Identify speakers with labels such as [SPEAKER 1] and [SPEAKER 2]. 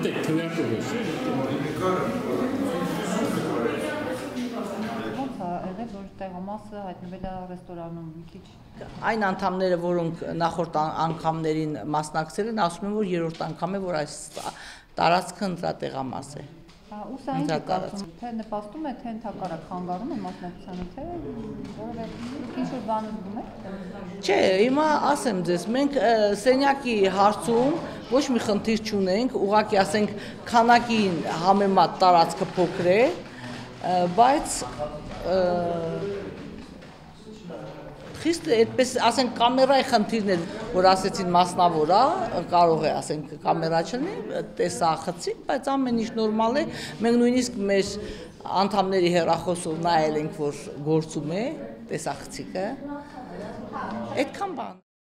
[SPEAKER 1] մտեք քվեարկով է։
[SPEAKER 2] Որ տեղամասը հայտնվել է ռեստորանում մի քիչ։
[SPEAKER 3] Այն անդամները, որոնք նախորդ անգամներին մասնակցել են, ասում են, որ երրորդ անգամ է, որ այս տարածքը ընտրատեղամաս է։
[SPEAKER 2] Ու սա ինչ է կարծում, թե նպաստում է, թե ընդհակառակ խանգարում է մասնակցությանը, թե որովհետեւ ինչ-որ բան զգում եք։
[SPEAKER 3] Չէ, հիմա ասեմ ձեզ, մենք սենյակի հարցում ոչ մի խնդիր չունենք, ուղղակի ասենք քանակի համեմատ տարածքը փոքր է, բայց խիստ այդպես ասենք կամերայի խնդիրներ, որ ասեցին մասնավոր է, կարող է ասենք կամերա չլինի, տեսախցիկ, բայց ամեն ինչ նորմալ է, մենք նույնիսկ մեր անդամների հեռախոսով նայել ենք, որ գործում է տեսախցիկը, այդքան բան։